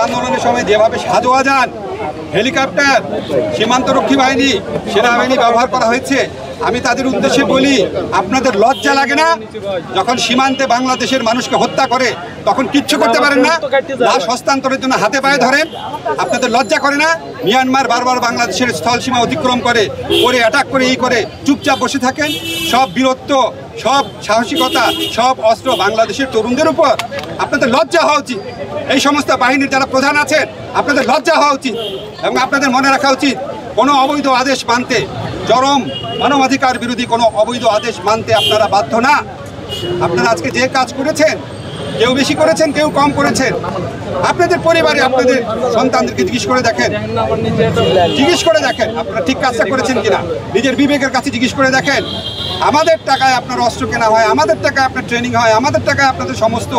আন্দোলনের সময় যেভাবে সাজোয়াজান হেলিকপ্টার সীমান্তরক্ষী বাহিনী সেনাবাহিনী ব্যবহার করা হয়েছে, আমি তাদের উদ্দেশ্যে বলি, আপনাদের লজ্জা লাগে না? যখন সীমান্তে বাংলাদেশের মানুষকে হত্যা করে তখন কিচ্ছু করতে পারেন না, লাশ হস্তান্তরের জন্য হাতে পায়ে ধরেন। আপনাদের লজ্জা করে না? মিয়ানমার বারবার বাংলাদেশের স্থল সীমা অতিক্রম করে অ্যাটাক করে করে চুপচাপ বসে থাকেন। সব বীরত্ব, সব সাহসিকতা, সব অস্ত্র বাংলাদেশের তরুণদের উপর। আপনাদের লজ্জা হওয়া উচিত। এই সমস্ত বাহিনীর যারা প্রধান আছেন, আপনাদের লজ্জা হওয়া উচিত। এবং আপনাদের মনে রাখা উচিত, কোনো অবৈধ আদেশ মানতে, চরম মানবাধিকার বিরোধী কোনো অবৈধ আদেশ মানতে আপনারা বাধ্য না। আপনারা আজকে যে কাজ করেছেন, কেউ বেশি করেছেন, কেউ কম করেছেন। আপনাদের পরিবারে আপনাদের সন্তানদেরকে জিজ্ঞেস করে দেখেন, আপনারা ঠিক কাজটা করেছেন কিনা। নিজের বিবেকের কাছে জিজ্ঞেস করে দেখেন। আমাদের টাকায় আপনার অস্ত্র কেনা হয়, আমাদের টাকায় আপনার ট্রেনিং হয়, আমাদের টাকায় আপনাদের সমস্ত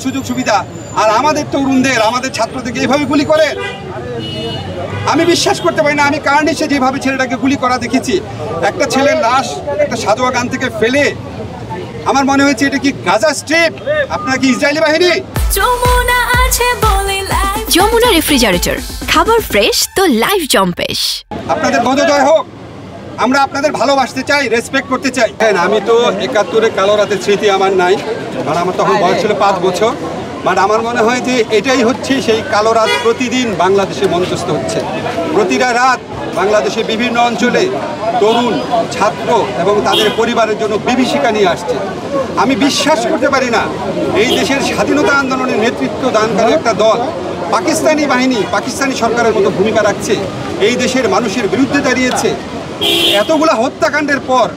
সুযোগ সুবিধা, আর আমাদের তরুণদের, আমাদের ছাত্রদেরকে এইভাবে গুলি করে। আমি বিশ্বাস করতে পারি না। আমি কার্নিশে যেভাবে ছেলেটাকে গুলি করা দেখেছি, একটা ছেলের লাশ একটা সাজোয়াগান থেকে ফেলে, আমার মনে হয়েছে এটা কি গাজা স্ট্রিপ? আপনারা কি ইসরায়েলি বাহিনী? যমুনা রেফ্রিজারেটর, খাবার ফ্রেশ তো লাইফ জম্পেশ। আপনাদের বোধোদয় হোক। আমরা আপনাদের ভালোবাসতে চাই, রেসপেক্ট করতে চাই। আমি তো ৭১-এ কালো রাতের স্মৃতি আমার নাই, কারণ আমার তখন বয়স ছিল ৫ বছর। বাট আমার মনে হয় যে এটাই হচ্ছে সেই কালো রাত প্রতিদিন বাংলাদেশে মঞ্চস্থ হচ্ছে। প্রতিটা রাত বাংলাদেশের বিভিন্ন অঞ্চলে তরুণ, ছাত্র এবং তাদের পরিবারের জন্য বিভীষিকা নিয়ে আসছে। আমি বিশ্বাস করতে পারি না এই দেশের স্বাধীনতা আন্দোলনের নেতৃত্ব দানকারী একটা দল পাকিস্তানি বাহিনী, পাকিস্তানি সরকারের মতো ভূমিকা রাখছে, এই দেশের মানুষের বিরুদ্ধে দাঁড়িয়েছে। এতগুলা হত্যাকাণ্ডের পর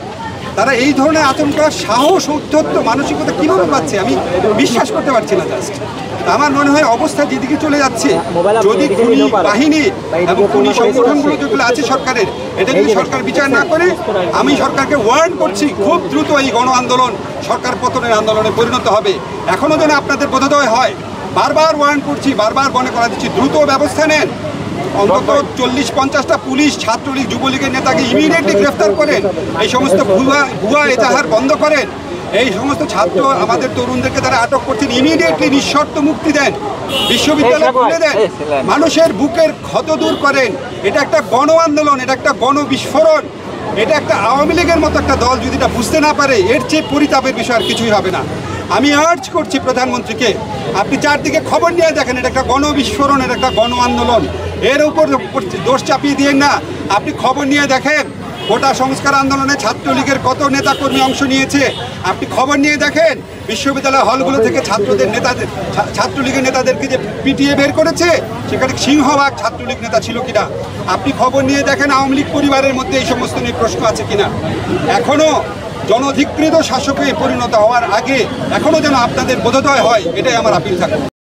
তারা এই ধরনের আচরণ করার সাহস, উদ্ধত্ত মানসিকতা কীভাবে পাচ্ছে আমি বিশ্বাস করতে পারছি না। জাস্ট আমার মনে হয় অবস্থা যেদিকে চলে যাচ্ছে, যদি খুনি বাহিনী এবং খুনি সংগঠনগুলো যেগুলো আছে সরকারের, এটা যদি সরকার বিচার না করে, আমি সরকারকে ওয়ার্ন করছি, খুব দ্রুত এই গণ আন্দোলন সরকার পতনের আন্দোলনে পরিণত হবে। এখনও যেন আপনাদের বোধোদয় হয়, বারবার ওয়ার্ন করছি, বারবার মনে করা দিচ্ছি, দ্রুত ব্যবস্থা নেন। অন্তত 40-50টা পুলিশ, ছাত্রলীগ, যুবলীগের নেতাকে ইমিডিয়েটলি গ্রেফতার করেন। এই সমস্ত ভুয়া এজাহার বন্ধ করেন। এই সমস্ত ছাত্র আমাদের তরুণদেরকে তারা আটক করছেন, ইমিডিয়েটলি নিঃশর্ত মুক্তি দেন, বিশ্ববিদ্যালয় খুলে দেন, মানুষের বুকের ক্ষত দূর করেন। এটা একটা গণ আন্দোলন, এটা একটা গণ বিস্ফোরণ। এটা একটা আওয়ামী লীগের মতো একটা দল যদি এটা বুঝতে না পারে, এর চেয়ে পরিতাপের বিষয় আর কিছুই হবে না। আমি আর্জ করছি প্রধানমন্ত্রীকে, আপনি চারদিকে খবর নিয়ে দেখেন, এটা একটা গণ বিস্ফোরণ, এটা একটা গণ আন্দোলন। এর উপর দোষ চাপিয়ে দিয়েন না। আপনি খবর নিয়ে দেখেন, কোটা সংস্কার আন্দোলনে ছাত্রলীগের কত নেতাকর্মী অংশ নিয়েছে। আপনি খবর নিয়ে দেখেন, বিশ্ববিদ্যালয় হলগুলো থেকে ছাত্রলীগের নেতাদেরকে যে পিটিয়ে বের করেছে, সেখানে সিংহভাগ ছাত্রলীগ নেতা ছিল কিনা। আপনি খবর নিয়ে দেখেন, আওয়ামী লীগ পরিবারের মধ্যে এই সমস্ত নিয়ে প্রশ্ন আছে কিনা। এখনও জনধিকৃত শাসকে পরিণত হওয়ার আগে এখনও যেন আপনাদের বোধোদয় হয়, এটাই আমার আপিল থাকবে।